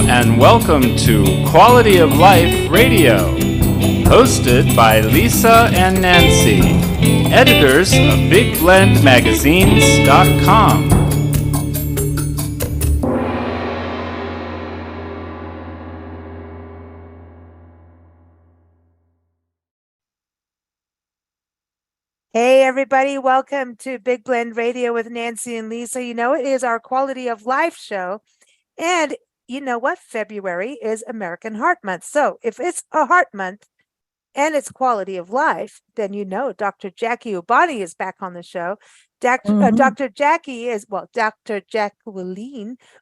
and welcome to Quality of Life Radio, hosted by Lisa and Nancy, editors of BigBlendMagazines.com. Hey everybody, welcome to Big Blend Radio with Nancy and Lisa. You know, it is our Quality of Life show. And you know what? February is American Heart Month. So if it's a heart month and it's quality of life, then you know Dr. Jackie Eubany is back on the show. Dr. Dr. Jacqueline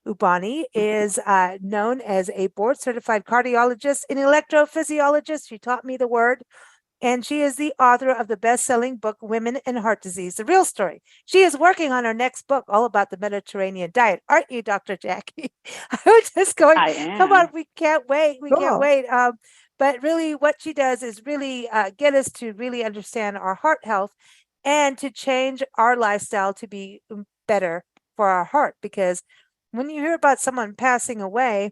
Eubany is known as a board certified cardiologist and electrophysiologist. She taught me the word. And she is the author of the best-selling book, Women and Heart Disease, The Real Story. She is working on her next book all about the Mediterranean diet. Aren't you, Dr. Jackie? I was just going, I am. Come on, we can't wait. We Cool. can't wait. But really what she does is really get us to really understand our heart health and to change our lifestyle to be better for our heart. Because when you hear about someone passing away,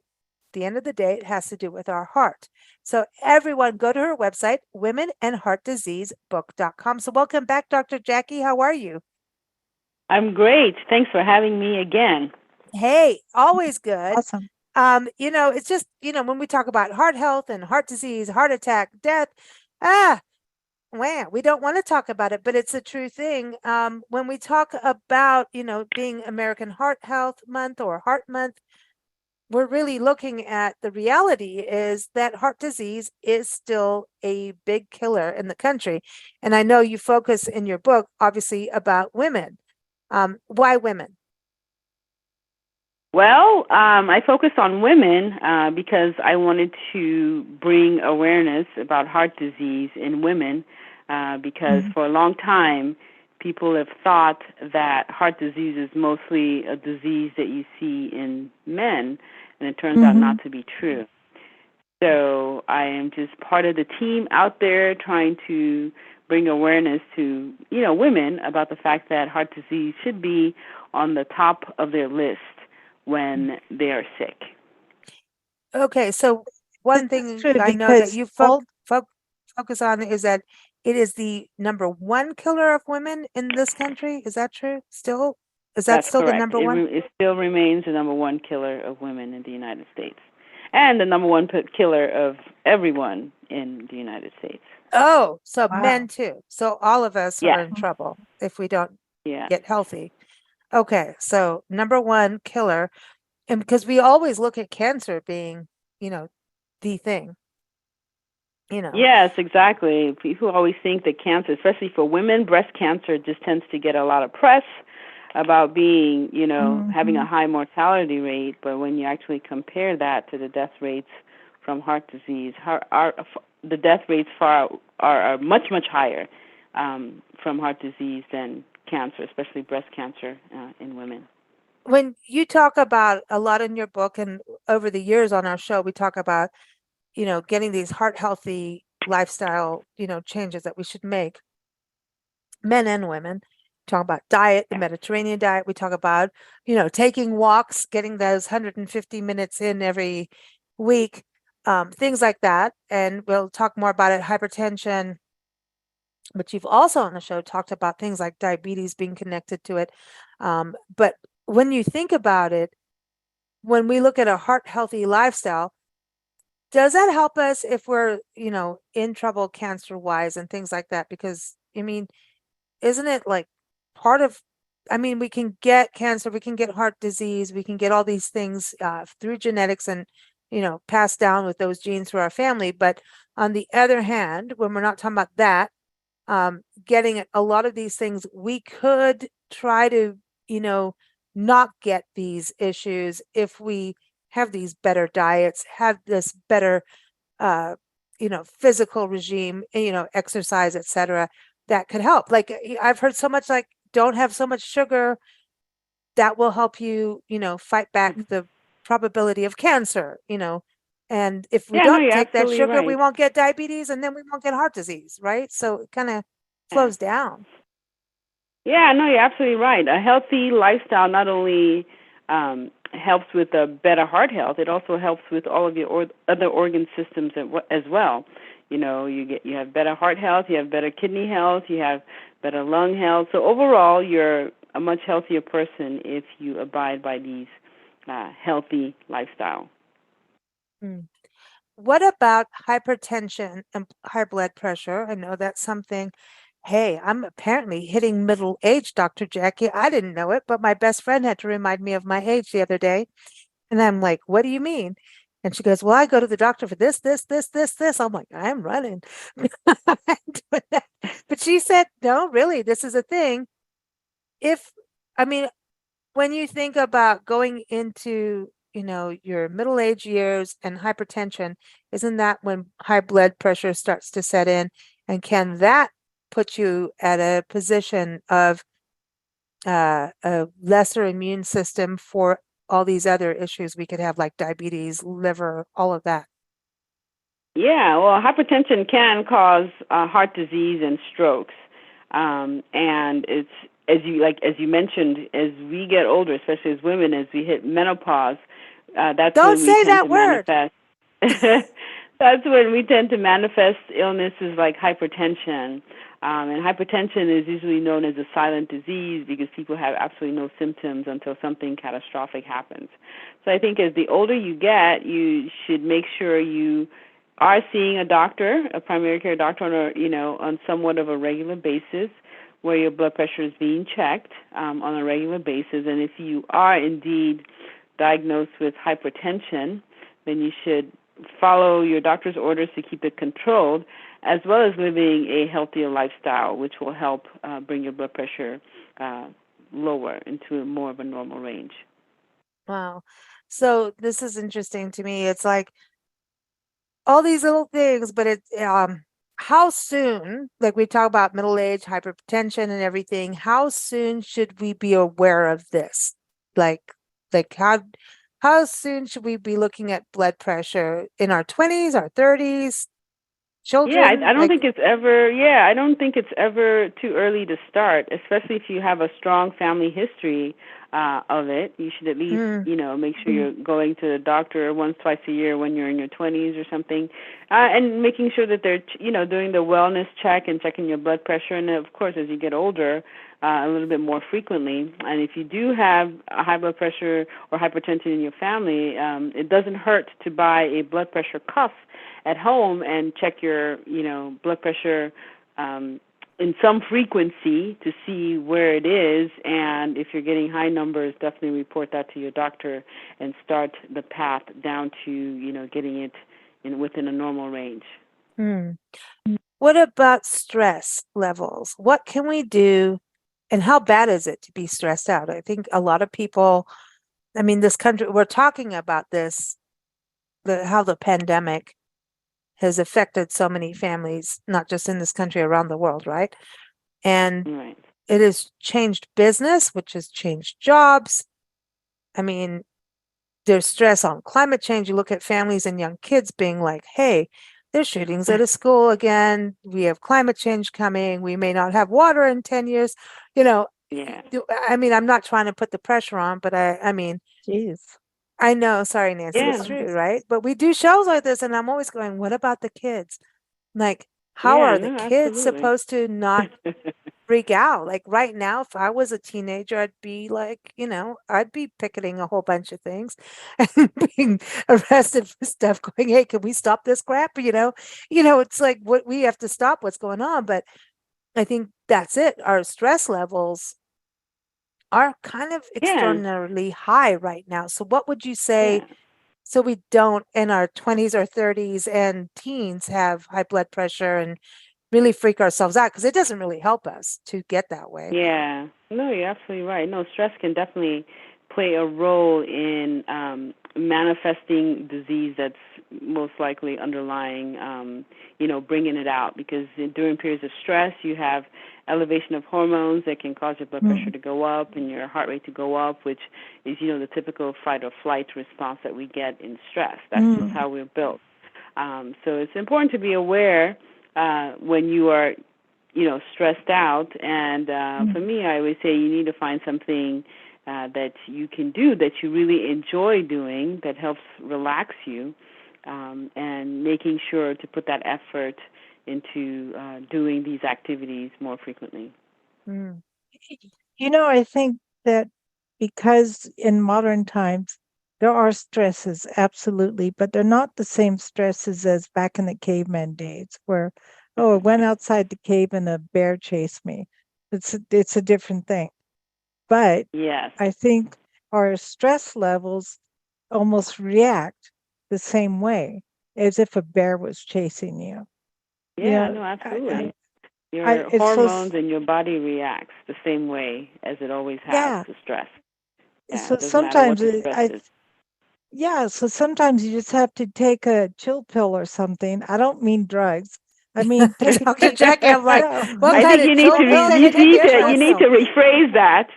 at the end of the day, it has to do with our heart. So everyone go to her website, womenandheartdiseasebook.com. So welcome back, Dr. Jackie. How are you? I'm great. Thanks for having me again. Hey, always good. Awesome. You know, it's just, you know, when we talk about heart health and heart disease, heart attack, death, we don't want to talk about it, but it's a true thing. When we talk about, you know, being American Heart Health Month or Heart Month, we're really looking at the reality is that heart disease is still a big killer in the country. And I know you focus in your book, obviously, about women. Why women? Well, I focus on women because I wanted to bring awareness about heart disease in women because for a long time, people have thought that heart disease is mostly a disease that you see in men, and it turns out not to be true. So I am just part of the team out there trying to bring awareness to, you know, women about the fact that heart disease should be on the top of their list when they are sick. Okay, so one This thing is true I know that because you all- focus on is that it is the number one killer of women in this country. Is that true? Still? Is that That's still correct. the number one? It still remains the number one killer of women in the United States, and the number one killer of everyone in the United States. Oh, so Wow. men too. So all of us Yeah. are in trouble if we don't Yeah. get healthy. Okay, so number one killer, and because we always look at cancer being, you know, the thing, you know. Yes, exactly. People always think that cancer, especially for women, breast cancer just tends to get a lot of press about being, you know, having a high mortality rate. But when you actually compare that to the death rates from heart disease, the death rates are much, much higher from heart disease than cancer, especially breast cancer in women. When you talk about a lot in your book and over the years on our show, we talk about, you know, getting these heart healthy lifestyle, you know, changes that we should make, men and women. Talk about diet, the Mediterranean diet. We talk about, you know, taking walks, getting those 150 minutes in every week, things like that. And we'll talk more about it, hypertension. But you've also on the show talked about things like diabetes being connected to it. But when you think about it, when we look at a heart healthy lifestyle, does that help us if we're, you know, in trouble cancer wise and things like that? Because I mean, isn't it like part of, I mean, we can get cancer, we can get heart disease, we can get all these things through genetics and, you know, passed down with those genes through our family. But on the other hand, when we're not talking about that, getting a lot of these things, we could try to, you know, not get these issues if we have these better diets, have this better, you know, physical regime, you know, exercise, etc. That could help. Like I've heard so much like don't have so much sugar. That will help you, you know, fight back the probability of cancer, you know. And if we don't take that sugar, we won't get diabetes and then we won't get heart disease, right? So it kind of flows down. Yeah, no, you're absolutely right. A healthy lifestyle not only helps with better heart health, it also helps with all of your other organ systems as well. You have better heart health, you have better kidney health, you have better lung health. So overall, you're a much healthier person if you abide by these healthy lifestyle. Mm. What about hypertension and high blood pressure? I know that's something. Hey, I'm apparently hitting middle age, Dr. Jackie. I didn't know it, but my best friend had to remind me of my age the other day. And I'm like, what do you mean? And she goes, well, I go to the doctor for this, this, this, this, this. I'm like, I'm running. I'm doing that. But she said, no, really, this is a thing. I mean, when you think about going into, your middle age years and hypertension, isn't that when high blood pressure starts to set in? And can that put you at a position of a lesser immune system for all these other issues we could have, like diabetes, liver, all of that? Yeah, well, hypertension can cause heart disease and strokes, and it's as you mentioned, as we get older, especially as women, as we hit menopause, that's Don't when we say tend that to word. manifest. That's when we tend to manifest illnesses like hypertension. And hypertension is usually known as a silent disease because people have absolutely no symptoms until something catastrophic happens. So I think as the older you get, you should make sure you are seeing a doctor, a primary care doctor, on somewhat of a regular basis, where your blood pressure is being checked on a regular basis. And if you are indeed diagnosed with hypertension, then you should follow your doctor's orders to keep it controlled, as well as living a healthier lifestyle, which will help bring your blood pressure lower into more of a normal range. Wow. So this is interesting to me. It's like all these little things, but how soon, like we talk about middle age, hypertension and everything, how soon should we be aware of this? Like how soon should we be looking at blood pressure? In our 20s, our 30s, Yeah, children? I don't think it's ever. Yeah, I don't think it's ever too early to start, especially if you have a strong family history of it. You should at least, Mm, make sure you're going to the doctor once, twice a year when you're in your 20s or something, and making sure that they're, doing the wellness check and checking your blood pressure. And of course, as you get older, a little bit more frequently. And if you do have a high blood pressure or hypertension in your family, it doesn't hurt to buy a blood pressure cuff at home and check your, blood pressure in some frequency to see where it is. And if you're getting high numbers, definitely report that to your doctor and start the path down to, getting it within a normal range. mm. What about stress levels? What can we do? And how bad is it to be stressed out? I think a lot of people, I mean, this country, we're talking about this, how the pandemic has affected so many families, not just in this country, around the world, right? And Right. it has changed business, which has changed jobs. I mean, there's stress on climate change. You look at families and young kids being like, hey, there's shootings at a school again. We have climate change coming. We may not have water in 10 years. Yeah. I mean, I'm not trying to put the pressure on, but I mean, Jeez. I know, sorry, Nancy, it's Yeah. true, right? But we do shows like this, and I'm always going, what about the kids? Like, how Yeah, are the no, kids absolutely. supposed to not freak out? Like right now, if I was a teenager, I'd be like, I'd be picketing a whole bunch of things and being arrested for stuff, going, hey, can we stop this crap? It's like what we have to stop what's going on. But I think that's it. Our stress levels are kind of Yeah. extraordinarily high right now. So what would you say, Yeah. so we don't in our 20s or 30s and teens have high blood pressure and really freak ourselves out, because it doesn't really help us to get that way. Yeah. No, you're absolutely right. No, stress can definitely play a role in manifesting disease that's most likely underlying, bringing it out. Because during periods of stress, you have elevation of hormones that can cause your blood pressure to go up and your heart rate to go up, which is, the typical fight or flight response that we get in stress. That's just how we're built. So it's important to be aware when you are stressed out. And for me, I always say you need to find something that you can do, that you really enjoy doing, that helps relax you, and making sure to put that effort into doing these activities more frequently. Mm. I think that because in modern times there are stresses, absolutely, but they're not the same stresses as back in the caveman days where, oh, I went outside the cave and a bear chased me. It's a different thing. But Yes. I think our stress levels almost react the same way as if a bear was chasing you. Yeah, no, absolutely. Your It's hormones and your body reacts the same way as it always has to stress. Yeah, so it doesn't matter what sometimes the stress is. so sometimes you just have to take a chill pill or something. I don't mean drugs. I mean, Dr. Jackie, I'm like, what I kind think of chill pill you did you give need to myself? rephrase that.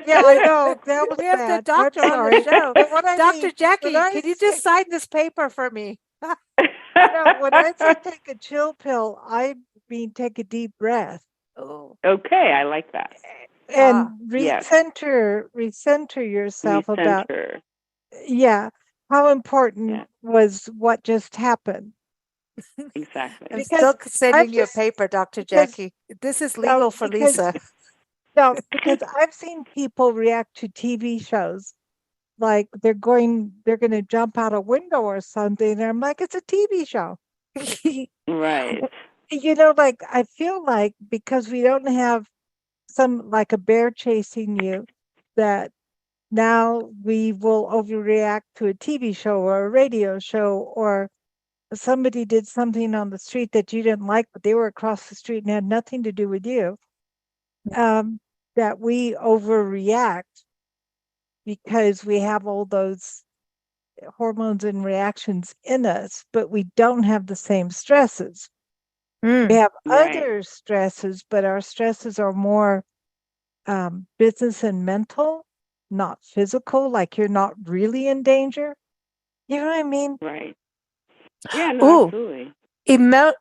Yeah, I know that was We have the bad. doctor I'm on sorry. the show. But what I Dr. mean, Jackie, when I can you say, just sign this paper for me? when I say take a chill pill, I mean take a deep breath. Oh, Okay, I like that. And Yes. recenter yourself about, Recenter. how important was what just happened. Exactly. I'm Because still sending you a paper, Dr. Jackie. This is legal for Lisa. Because I've seen people react to TV shows like they're going to jump out a window or something. And I'm like, it's a TV show. Right. Like I feel like because we don't have some like a bear chasing you, that now we will overreact to a TV show or a radio show, or somebody did something on the street that you didn't like, but they were across the street and had nothing to do with you. That we overreact because we have all those hormones and reactions in us, but we don't have the same stresses. We have other stresses, but our stresses are more business and mental, not physical, like you're not really in danger. You know what I mean? Right. Yeah, no, absolutely.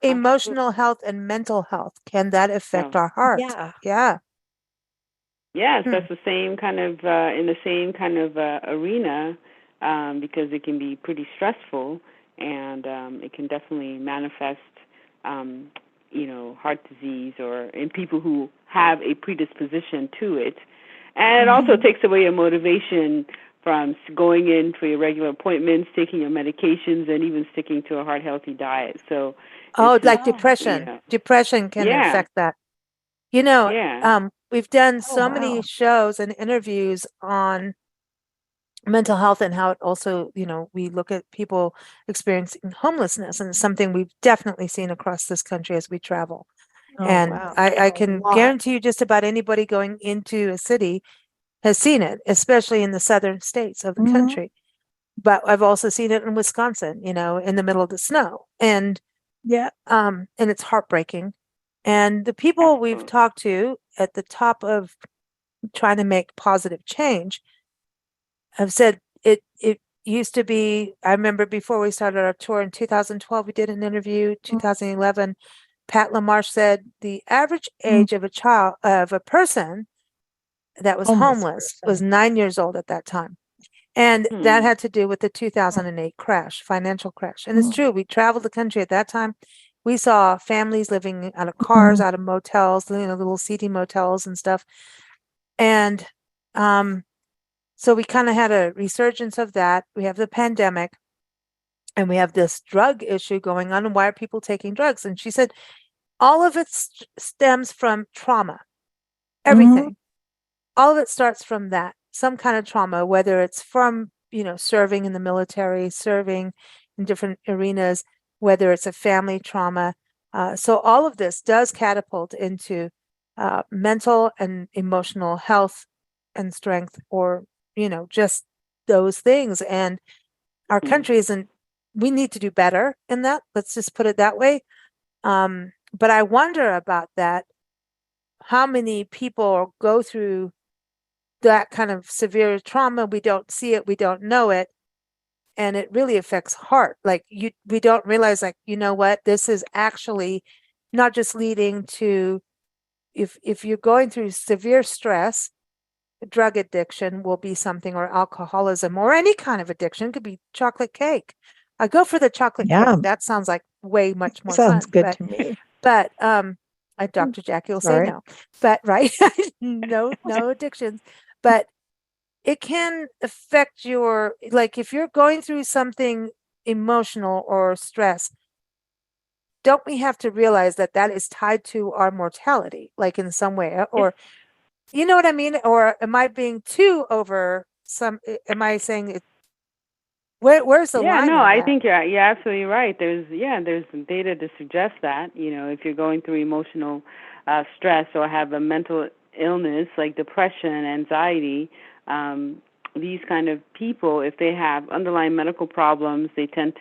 Emotional health and mental health. Can that affect our heart? Yeah. Yes, that's the same kind of in the same kind of arena, because it can be pretty stressful, and it can definitely manifest, heart disease or in people who have a predisposition to it, and it also takes away your motivation from going in for your regular appointments, taking your medications, and even sticking to a heart healthy diet. So, like depression. Depression can affect that. We've done so many shows and interviews on mental health and how it also, we look at people experiencing homelessness, and it's something we've definitely seen across this country as we travel. I can guarantee you just about anybody going into a city has seen it, especially in the southern states of the country. But I've also seen it in Wisconsin, in the middle of the snow. And and it's heartbreaking. And the people we've talked to at the top of trying to make positive change have said it used to be, I remember before we started our tour in 2012, we did an interview, 2011, Pat LaMarche said the average age of a person that was homeless was 9 years old at that time. And that had to do with the 2008 financial crash. And it's true, we traveled the country at that time. We saw families living out of cars, out of motels, little seedy motels and stuff. And so we kind of had a resurgence of that. We have the pandemic, and we have this drug issue going on. And why are people taking drugs? And she said, all of it stems from trauma. Everything. All of it starts from that, some kind of trauma, whether it's from, serving in the military, serving in different arenas, whether it's a family trauma. So all of this does catapult into mental and emotional health and strength, or, just those things. And our country we need to do better in that. Let's just put it that way. But I wonder about that. How many people go through that kind of severe trauma? We don't see it, we don't know it, and it really affects heart. Like we don't realize, like, what, this is actually not just leading to, if you're going through severe stress, drug addiction will be something, or alcoholism, or any kind of addiction. It could be chocolate cake. I go for the chocolate Yeah, cake. That sounds like way much more sounds fun. good to me. But Dr. Jackie will say Sorry. no. But right, no addictions. But it can affect your, like, if you're going through something emotional or stress, don't we have to realize that that is tied to our mortality, like in some way, or you know what I mean? Or am I being too over some? Am I saying it? Where's the Yeah, line no, on I that? think you're absolutely right. There's some data to suggest that, if you're going through emotional stress or have a mental illness like depression, anxiety, these kind of people, if they have underlying medical problems, they tend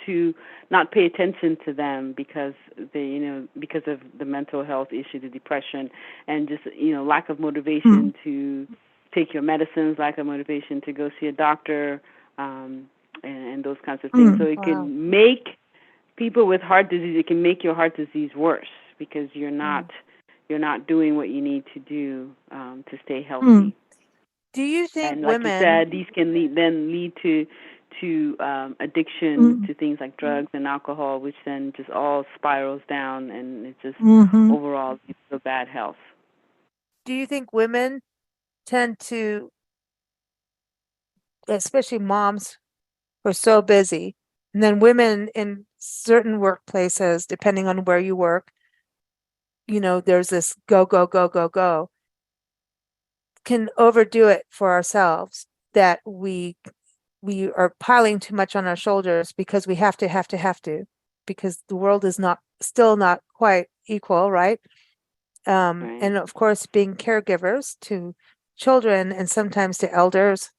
to not pay attention to them because because of the mental health issue, the depression, and just lack of motivation to take your medicines, lack of motivation to go see a doctor. And those kinds of things. So it can make people with heart disease. It can make your heart disease worse because you're not doing what you need to do to stay healthy. Do you think and like women? you said, these can lead to addiction to things like drugs and alcohol, which then just all spirals down, and it just overall leads to bad health. Do you think women tend to, especially moms, who are so busy, and then women in certain workplaces, depending on where you work, there's this go, go, go, go, go, can overdo it for ourselves, that we are piling too much on our shoulders because we have to, because the world is still not quite equal, right? Right. And of course, being caregivers to children and sometimes to elders,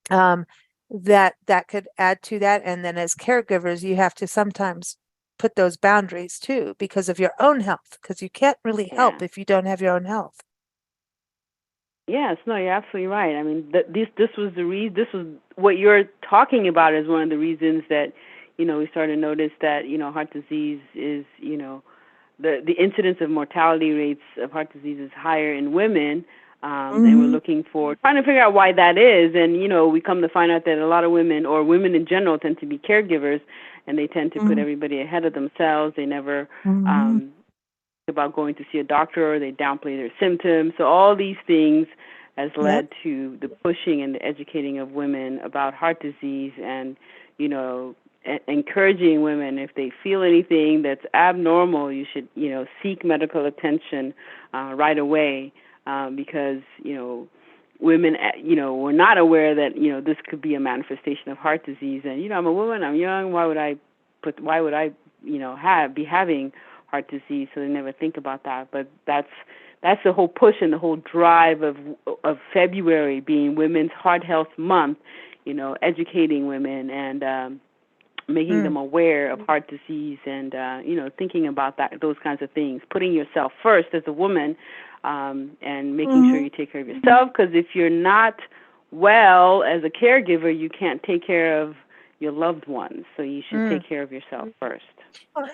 that could add to that. And then as caregivers, you have to sometimes put those boundaries too, because of your own health, because you can't really help if you don't have your own health. Yes, no, you're absolutely right. I mean, this was the reason. This was what you're talking about is one of the reasons that we started to notice that heart disease is the incidence of mortality rates of heart disease is higher in women, and we're trying to figure out why that is. And we come to find out that a lot of women, or women in general, tend to be caregivers, and they tend to put everybody ahead of themselves. They never about going to see a doctor, or they downplay their symptoms. So all these things has led to the pushing and the educating of women about heart disease, and encouraging women, if they feel anything that's abnormal, you should seek medical attention right away, because women were not aware that this could be a manifestation of heart disease. And I'm a woman, I'm young, why would I be having heart disease? So they never think about that. But that's the whole push and the whole drive of February being Women's Heart Health Month, educating women and making them aware of heart disease, and thinking about those kinds of things, putting yourself first as a woman, and making sure you take care of yourself, because if you're not well as a caregiver, you can't take care of your loved ones. So you should take care of yourself first.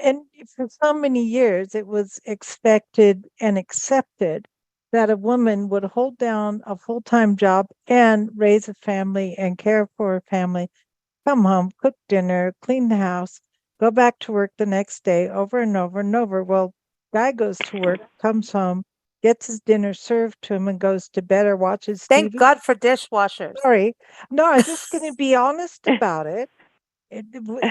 And for so many years, it was expected and accepted that a woman would hold down a full-time job and raise a family and care for a family, come home, cook dinner, clean the house, go back to work the next day, over and over and over. Well, guy goes to work, comes home, gets his dinner served to him, and goes to bed or watches Thank TV. God for dishwashers. Sorry. No, I'm just going to be honest about it.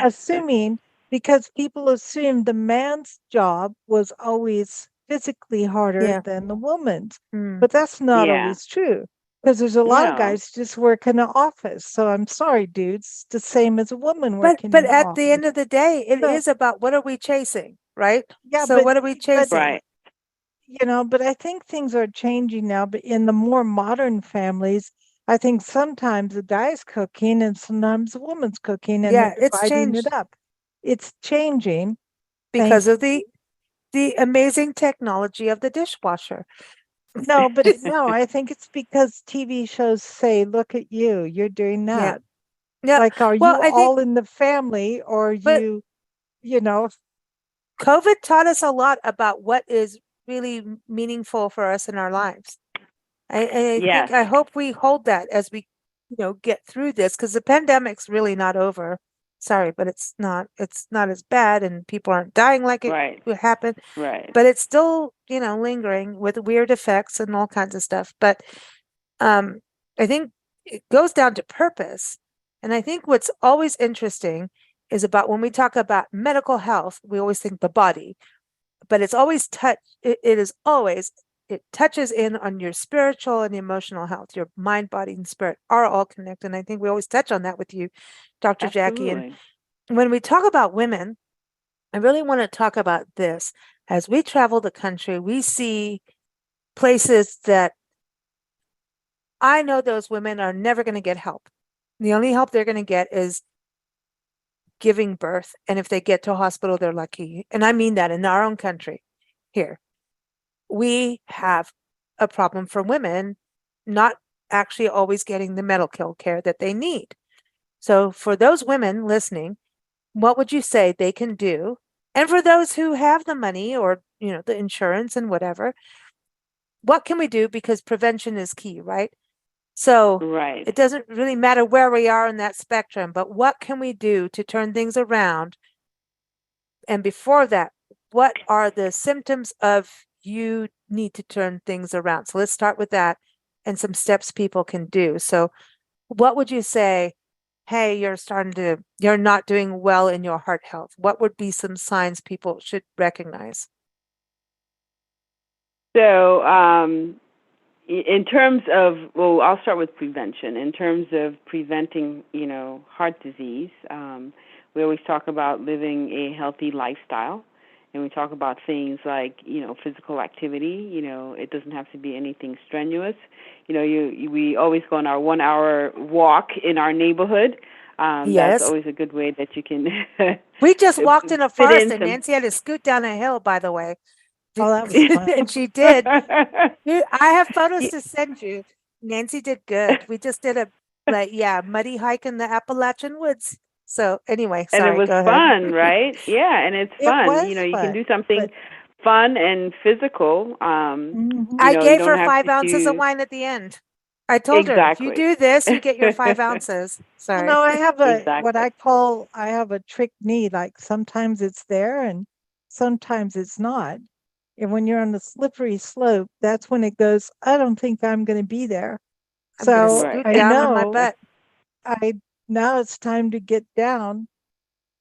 Assuming, because people assume the man's job was always physically harder than the woman's. But that's not always true, because there's a lot of guys just work in the office. So I'm sorry, dudes, the same as a woman working But in the at office. the end of the day, it is about what are we chasing, right? Yeah, so what are we chasing? Right. But I think things are changing now. But in the more modern families, I think sometimes the guy's cooking and sometimes the woman's cooking, and they're it's dividing changed it up. It's changing because of the amazing technology of the dishwasher. No, but no, I think it's because TV shows say, "Look at you, you're doing that." Yeah. Like, are Well, you I think, all in the family, or but you know, COVID taught us a lot about what is really meaningful for us in our lives. I Yes. think, I hope we hold that as we, get through this, because the pandemic's really not over. Sorry, but it's not as bad, and people aren't dying like it Right. would happen, Right. but it's still, lingering with weird effects and all kinds of stuff. But I think it goes down to purpose. And I think what's always interesting is about when we talk about medical health, we always think the body, but it's always it touches in on your spiritual and emotional health. Your mind, body, and spirit are all connected. And I think we always touch on that with you, Dr. Jackie. And Absolutely. when we talk about women, I really want to talk about this. As we travel the country, we see places that I know those women are never going to get help. The only help they're going to get is giving birth. And if they get to a hospital, they're lucky. And I mean that in our own country here. We have a problem for women not actually always getting the medical care that they need. So for those women listening, what would you say they can do? And for those who have the money or, the insurance and whatever, what can we do? Because prevention is key, right? So Right. it doesn't really matter where we are in that spectrum, but what can we do to turn things around? And before that, what are the symptoms of you need to turn things around? So let's start with that and some steps people can do. So what would you say? Hey, you're not doing well in your heart health. What would be some signs people should recognize? So, in terms of, well, I'll start with prevention. In terms of preventing, heart disease, we always talk about living a healthy lifestyle, and we talk about things like, physical activity. It doesn't have to be anything strenuous. We always go on our 1 hour walk in our neighborhood. That's Yes. always a good way that you can. We just walked in a fit forest in and some- Nancy had to scoot down a hill, by the way. Oh, that was fun. And she did. I have photos to send you. Nancy did good. We just did a muddy hike in the Appalachian woods. So anyway, And it sorry, was go ahead. fun, right? Yeah, and it's It fun. was You can fun, do something but fun and physical. mhm. I You gave don't her have 5 ounces of to wine at the end. I told her, if you exactly. do this, you get your 5 ounces. Sorry. I have what Exactly. I have a trick knee. Like sometimes it's there and sometimes it's not. And when you're on the slippery slope, that's when it goes, I don't think I'm going to be there. I'm gonna So Right. scoot I down on my know butt. now it's time to get down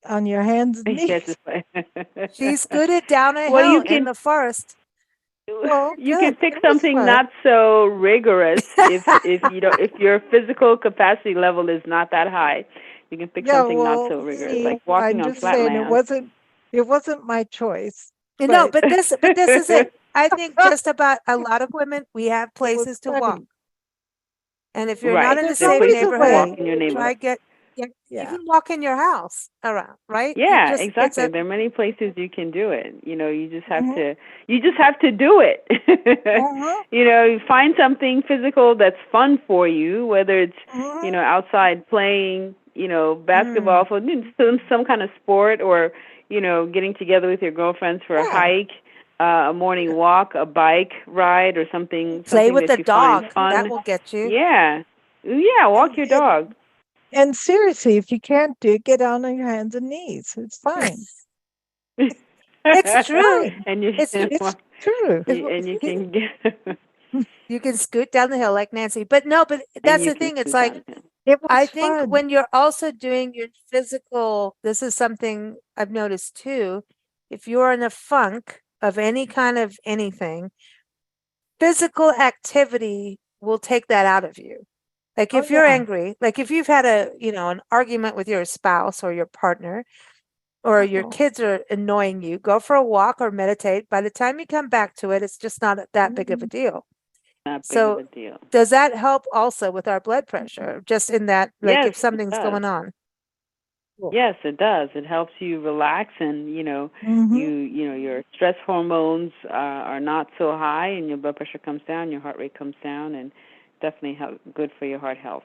on your hands and Yes, knees. it's She scooted down a well, hill you in can the forest. Well, you can good. pick It was something fun. not so rigorous if your physical capacity level is not that high. You can pick Yeah, something not well, so rigorous, see, like walking I'm on just flat saying land. it wasn't my choice, No, but but this is it. I think just about a lot of women, we have it was places to walk. funny. And if you're not Right. in a There's There are safe always places a to walk neighborhood, in your way. neighborhood. Yeah. even walk in your house around, right? Yeah, It's exactly. a There are many places you can do it. You just have Mhm. to do it. Mhm. You find something physical that's fun for you, whether it's, Mhm. outside playing, basketball, for some kind of sport, or, getting together with your girlfriends for a Yeah. hike, a morning walk, a bike ride, or something play with that the you find dog. That fun. will get you. Yeah. Yeah, walk And, your and dog. and seriously, if you can't do it, get down on your hands and knees. It's fine. It's It's true. fine. And you It's It's true. and you can get you can scoot down the hill like Nancy. But no, but and that's you the can thing. It's scoot like, down him. It I was think fun. when you're also doing your physical, this is something I've noticed too. If you're in a funk of any kind of anything, physical activity will take that out of you. Like Oh if you're yeah. angry, like if you've had an argument with your spouse or your partner, or your Oh. kids are annoying you, go for a walk or meditate. By the time you come back to it, it's just not that big of a Mhm. deal. Not big of So a deal. does that help also with our blood pressure? Just in that, like Yes, if it something's does. going on. Cool. Yes, it does. It helps you relax, and Mhm. your stress hormones are not so high, and your blood pressure comes down, your heart rate comes down, and definitely good for your heart health.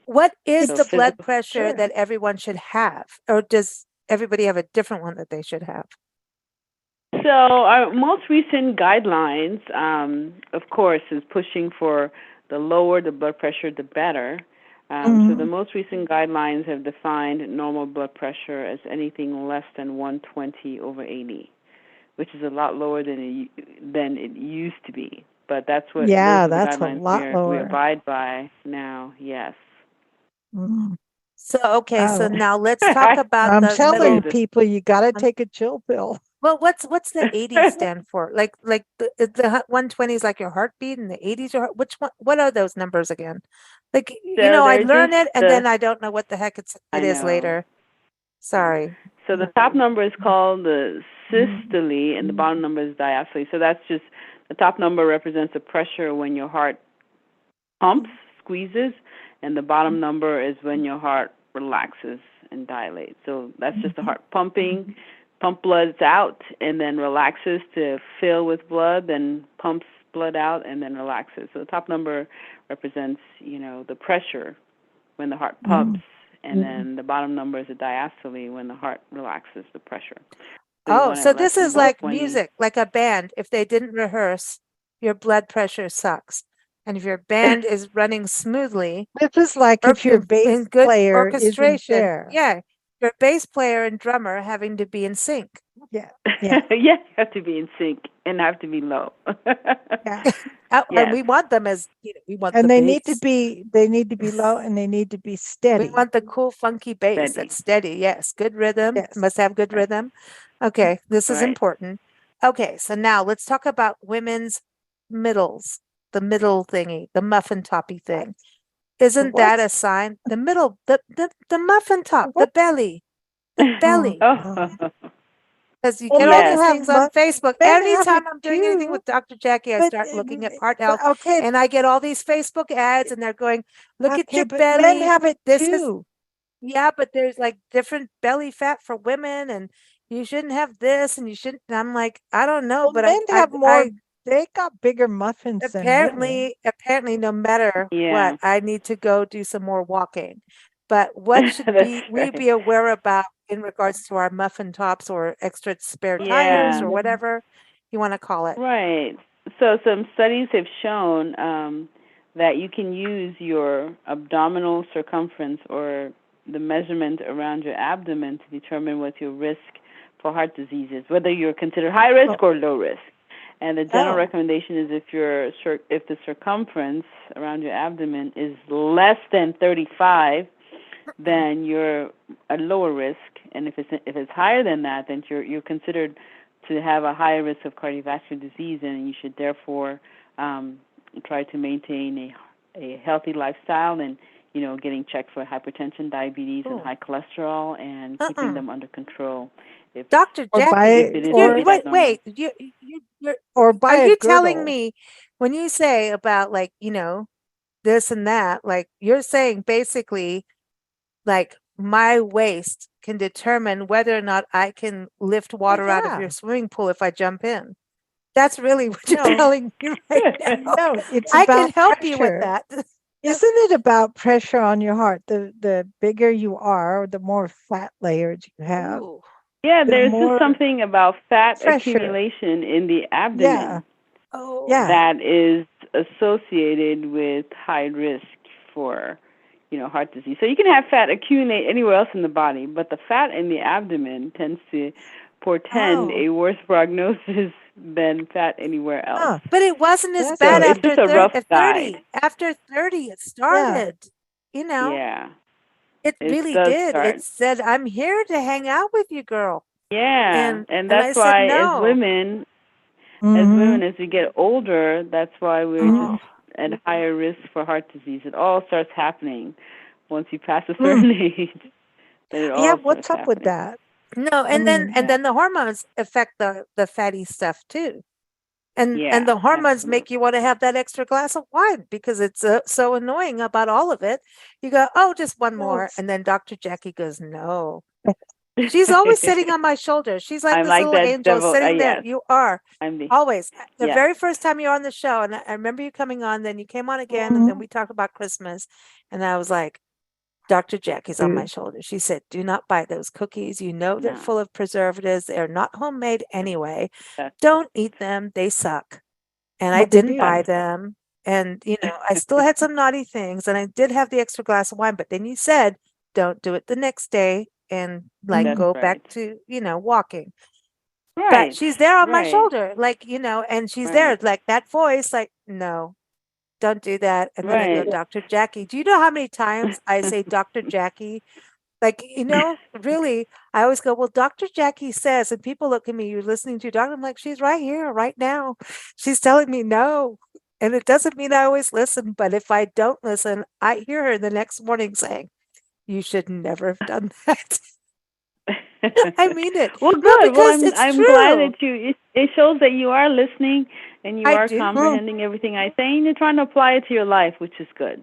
What is So the blood physical. pressure Sure. that everyone should have? Or does everybody have a different one that they should have? So our most recent guidelines, of course, is pushing for the lower the blood pressure, the better. So the most recent guidelines have defined normal blood pressure as anything less than 120/80, which is a lot lower than it used to be. But that's what those Yeah, are the that's a guidelines lot we lower. abide by now. Yes. Mm. So, okay, so Oh, now let's talk about I'm the telling middle. people you got to Um, take a chill pill. Well, what's the 80 stand for? Like the 120 is like your heartbeat and the 80s are which one, what are those numbers again? Like, So I they're learn just it and then I don't know what the heck I it is know. later. Sorry. So the top number is called the Mhm. systole, and the bottom number is diastole. So that's just the top number represents the pressure when your heart pumps, squeezes, and the bottom number is when your heart relaxes and dilates. So that's just the heart pumping, pump blood out, and then relaxes to fill with blood, then pumps blood out, and then relaxes. So the top number represents, the pressure when the heart pumps, and then the bottom number is a diastole when the heart relaxes the pressure. So you Oh, want it so less this than is like 120. music, like a band. If they didn't rehearse, your blood pressure sucks. And if your band is running smoothly, This is like if your bass in good player isn't orchestration, there. yeah, your bass player and drummer having to be in sync. Yeah, yeah, Yeah, you have to be in sync and have to be low. yeah. And Yes. we want them as, we want the And they need to bass. be low, and they need to be We steady. want the cool, funky bass Steady. that's steady. Yes, good rhythm. Yes. Must have good Right. rhythm. Okay, this is Right. important. Okay, so now let's talk about women's middles, the middle thingy, the muffin toppy thing. Isn't that a What's sign? The middle, the muffin top, the what? belly, the belly. Oh, Because you Well, get all men yes. these have things on Facebook. men have Anytime it I'm doing anything too, with Dr. Jackie, I but start looking at heart health, okay, and I get all these Facebook ads, and they're going, "Look at your but men belly. have it This is too. yeah, but there's like different belly fat for women, and you shouldn't have this, and you shouldn't." And I'm like, I don't know, Well, but men have more. They got bigger muffins than women. apparently, no matter what, Yeah. I need to go do some more walking. But what should That's we right. be aware about in regards to our muffin tops or extra spare tires Yeah. or whatever you want to call it? Right. So some studies have shown that you can use your abdominal circumference or the measurement around your abdomen to determine what your risk for heart disease is, whether you're considered high risk or low risk. And the general Oh. recommendation is if the circumference around your abdomen is less than 35, then you're at lower risk, and if it's higher than that, then you're considered to have a higher risk of cardiovascular disease, and you should therefore try to maintain a healthy lifestyle and getting checked for hypertension, diabetes, and high cholesterol, and keeping them under control. If Dr. Or Jackie, buy if it is abnormal. wait, or buy are a you telling girdle. me when you say about like, this and that, like you're saying basically like my waist can determine whether or not I can lift water out of Yeah. your swimming pool if I jump in. That's really what you're No. telling me right now. No, it's I can about help you with pressure. that. Isn't it about pressure on your heart? The bigger you are, the more fat layers you have, Ooh. Yeah, the there's just more something about fat pressure. accumulation in the Yeah. abdomen Oh. Yeah. that is associated with high risk for, heart disease. So you can have fat accumulate anywhere else in the body, but the fat in the abdomen tends to portend Oh. a worse prognosis than fat anywhere else. Huh. But it wasn't as That's So bad it's after just a rough 30, guide. After 30 it Yeah. started. Yeah, It it really does did. start. It said, "I'm here to hang out with you, girl." Yeah, And and I that's said, why "No." Mm-hmm. as we get older, that's why we're Oh. just at higher risk for heart disease. It all starts happening once you pass a certain age. Then it all Yeah, starts what's up with happening. that? No, I mean, and then the hormones affect the fatty stuff too. And Yeah, the hormones absolutely. make you want to have that extra glass of wine because it's so annoying about all of it. You go, "Oh, just one well, more." And then Dr. Jackie goes, "No." She's always sitting on my shoulder. She's like I'm this like little that angel devil. sitting there. Yes, You are I'm the always. The yes. very first time you were on the show, and I remember you coming on, then you came on again, and then we talked about Christmas. And I was like, Dr. Jackie's on my Food. shoulder. She said, do not buy those cookies. You know they're No, full of preservatives. They're not homemade anyway. that's Don't eat them. They suck. And I But they didn't do. buy that's them. And, I still had some naughty things and I did have the extra glass of wine. But then you said, don't do it the next day and like that's Mm. go back right. to, walking. But Right, she's there on my right, shoulder, like, and she's there, right, like that voice, like, no, don't do that. And then I go, right. Dr. Jackie. Do you know how many times I say Dr. Jackie? Like, really, I always go, well, Dr. Jackie says, and people look at me, you're listening to doctor. I'm like, she's right here, right now. She's telling me no. And it doesn't mean I always listen, but if I don't listen, I hear her the next morning saying, you should never have done that. I mean it. Well, No, good. Well, because it's I'm glad true. that it shows that you are listening and you I are do. Mm. comprehending everything I say, and you're trying to apply it to your life, which is good,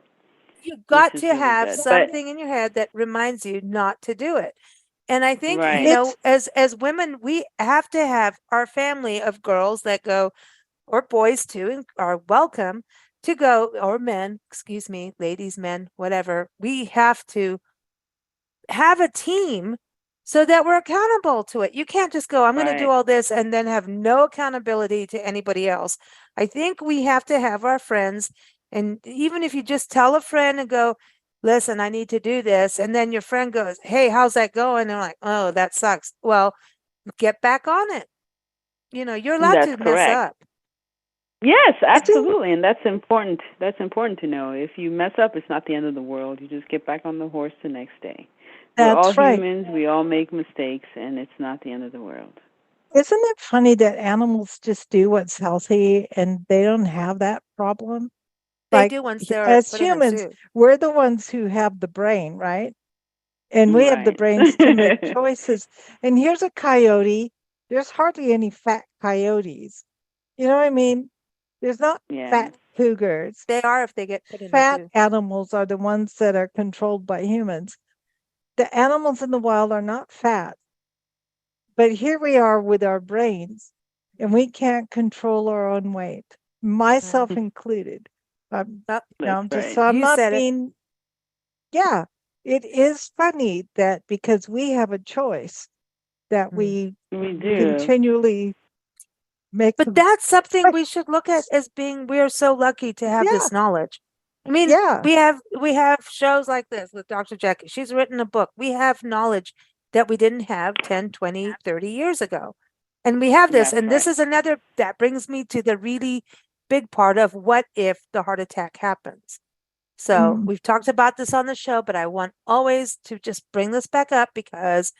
You which got is to really have good. But something in your head that reminds you not to do it. And I think, right, It's as women, we have to have our family of girls that go, or boys too, and are welcome to go, or men, excuse me, ladies, men, whatever. We have to have a team so that we're accountable to it. You can't just go, I'm going to do right. all this and then have no accountability to anybody else. I think we have to have our friends. And even if you just tell a friend and go, listen, I need to do this. And then your friend goes, hey, how's that going? And they're like, oh, that sucks. Well, get back on it. You're allowed That's to mess correct. up. Yes, I think absolutely, and that's important. That's important to know. If you mess up, it's not the end of the world. You just get back on the horse the next day. We're all that's right. humans. We all make mistakes, and it's not the end of the world. Isn't it funny that animals just do what's healthy and they don't have that problem? They Like do once they're as put in a humans, zoo. we're the ones who have the brain, right? And we have the Right. brains to make choices. And here's a coyote. There's hardly any fat coyotes. You know what I mean? There's not Yeah. fat cougars. They are if they get put in a Fat zoo. animals are the ones that are controlled by humans. The animals in the wild are not fat, but here we are with our brains and we can't control our own weight, Mm. myself included. Oh, That's I'm just right. so I'm you not said it. being, yeah, it is funny that because we have a choice that Mm. we We do. continually make But the that's something right. we should look at as being we're so lucky to have Yeah, this knowledge. I mean, yeah. we have shows like this with Dr. Jackie. She's written a book. We have knowledge that we didn't have 10, 20, 30 years ago. And we have this. That's And this right. is another that brings me to the really big part of what if the heart attack happens. So Mm, we've talked about this on the show, but I want always to just bring this back up because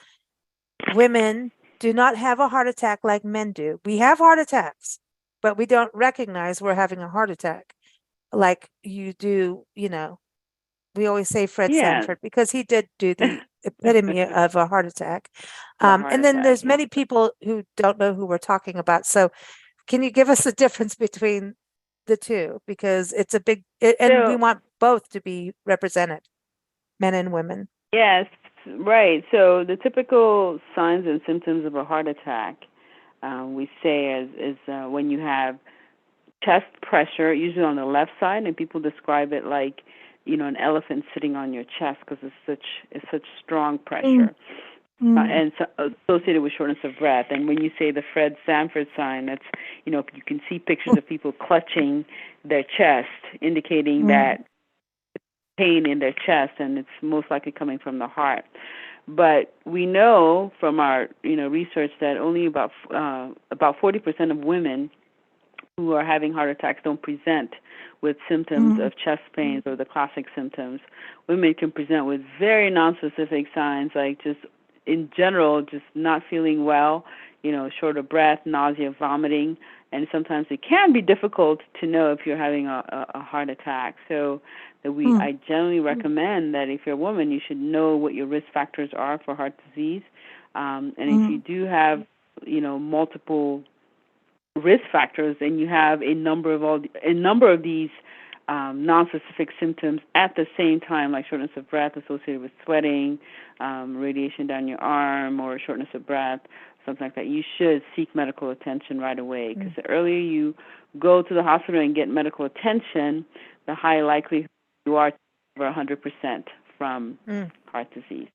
women do not have a heart attack like men do. We have heart attacks, but we don't recognize we're having a heart attack like you do. We always say Fred Yeah. Sanford because he did do the epitome of a heart attack. The heart And then attack. there's Yeah. many people who don't know who we're talking about. So can you give us the difference between the two? Because it's a big, and we So want both to be represented, men and women. yes, right. So the typical signs and symptoms of a heart attack, we say is when you have chest pressure, usually on the left side, and people describe it like an elephant sitting on your chest because it's such strong mm, pressure, mm, and so associated with shortness of breath. And when you say the Fred Sanford sign, that's you can see pictures of people clutching their chest, indicating mm, that pain in their chest, and it's most likely coming from the heart. But we know from our research that only about 40% of women who are having heart attacks don't present with symptoms mm, of chest pains or the classic symptoms. Women can present with very nonspecific signs like just in general just not feeling well, short of breath, nausea, vomiting, and sometimes it can be difficult to know if you're having a heart attack. So mm, I generally recommend that if you're a woman, you should know what your risk factors are for heart disease, and if you mm, do have multiple risk factors, and you have a number of these non-specific symptoms at the same time, like shortness of breath associated with sweating, radiation down your arm, or shortness of breath, something like that, you should seek medical attention right away. Because the earlier you go to the hospital and get medical attention, the higher likelihood you are to recover 100% from Mm. heart disease.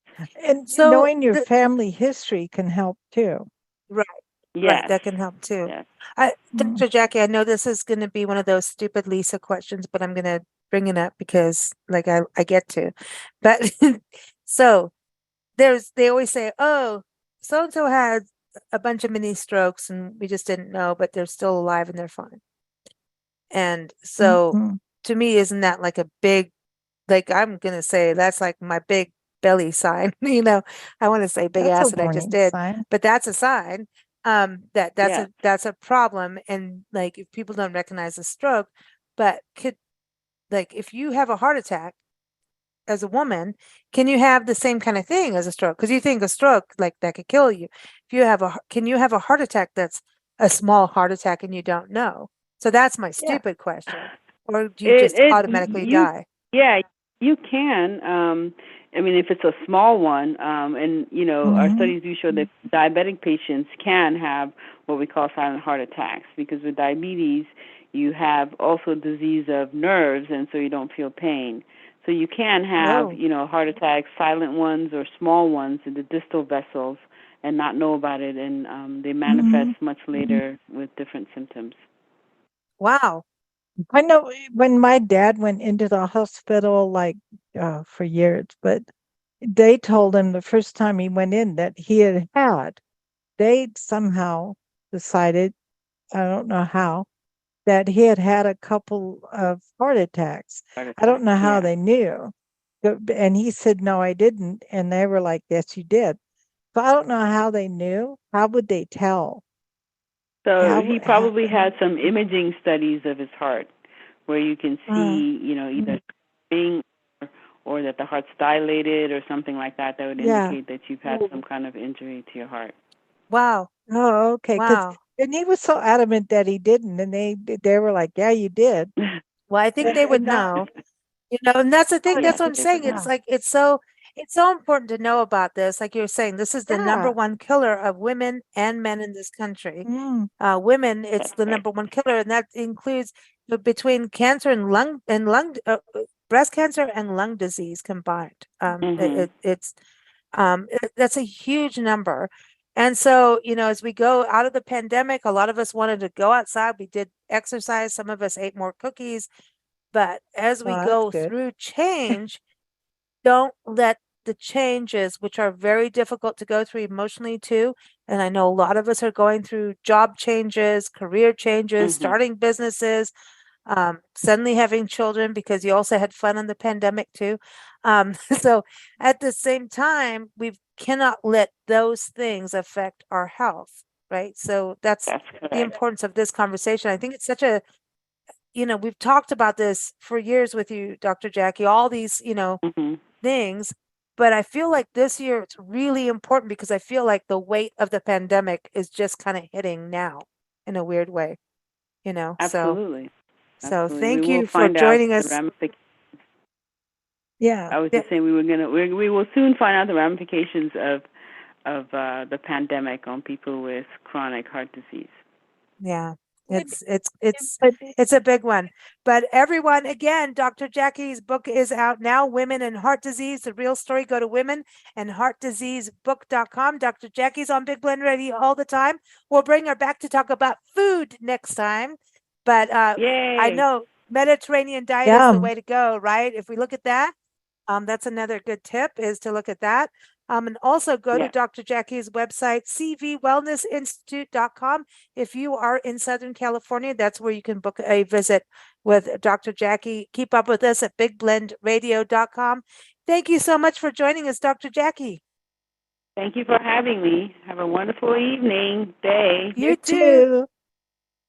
And So knowing your the, family history can help too. right, Yes. that can help too. Yes. Mm. Dr. Jackie, I know this is going to be one of those stupid Lisa questions, but I'm going to bring it up because like I get to. But so they always say, oh, so and so had a bunch of mini strokes and we just didn't know, but they're still alive and they're fine. And so Mhm. to me, isn't that like a big, like I'm going to say that's like my big belly sign, I want to say big That's a acid, I just warning did, sign. but that's a sign Yes. that's a problem. And like if people don't recognize a stroke, but if you have a heart attack as a woman, can you have the same kind of thing as a stroke? Because you think a stroke like that could kill you. If you have can you have a heart attack that's a small heart attack and you don't know? So that's my Yeah. stupid question. Or do you It just it automatically you die? yeah, you can. I mean, if it's a small one, and our Mhm. studies do show that diabetic patients can have what we call silent heart attacks, because with diabetes you have also disease of nerves, and so you don't feel pain. So you can have, Oh, heart attacks, silent ones or small ones in the distal vessels, and not know about it, and they manifest Mhm. much later with different symptoms. wow. I know when my dad went into the hospital, like for years, but they told him the first time he went in that they somehow decided, I don't know how, that he had had a couple of heart attacks. Heart I don't attacks, know how yeah. they knew. And he said, no, I didn't. And they were like, yes, you did. So I don't know how they knew. How would they tell? So How, he how probably had some imaging studies of his heart where you can uh, see, either swelling or that the heart's dilated or something like that would yeah. indicate that you've had some kind of injury to your heart. Wow. Oh, okay. Wow. And he was so adamant that he didn't. And they were like, yeah, you did. Well, I think they would And now, know. And that's the thing, Yes, that's what I'm they would saying. It's know. like it's so important to know about this. Like you're saying, this is the number yeah. one killer of women and men in this country. Mm, Women, it's That's the right. number one killer, and that includes between cancer and lung breast cancer and lung disease combined. Mhm. That's a huge number. And so, as we go out of the pandemic, a lot of us wanted to go outside. We did exercise. Some of us ate more cookies. But as we well, that's go good. through change, don't let the changes, which are very difficult to go through emotionally too. And I know a lot of us are going through job changes, career changes, Mhm. starting businesses, suddenly having children because you also had fun in the pandemic too. So at the same time, we cannot let those things affect our health, right? So that's That's the correct. importance of this conversation. I think it's such a we've talked about this for years with you, Dr. Jackie, all these, Mhm. things, but I feel like this year it's really important because I feel like the weight of the pandemic is just kind of hitting now in a weird way, So, Absolutely. so Absolutely. We thank will you for find out joining the us. ramifications. Yeah. I was Yeah, just saying we will soon find out the ramifications of the pandemic on people with chronic heart disease. yeah. But It's a big one. But everyone, again, Dr. Jackie's book is out now, Women and Heart Disease, the real story. Go to womenandheartdiseasebook.com. Dr. Jackie's on Big Blend Radio all the time. We'll bring her back to talk about food next time. But I Yay! know Mediterranean diet is the yum. way to go, right? If we look at that, that's another good tip is to look at that. And also go to Yes. Dr. Jackie's website, cvwellnessinstitute.com. If you are in Southern California, that's where you can book a visit with Dr. Jackie. Keep up with us at bigblendradio.com. Thank you so much for joining us, Dr. Jackie. Thank you for having me. Have a wonderful evening, day. You You too. too.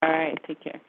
All right. Take care.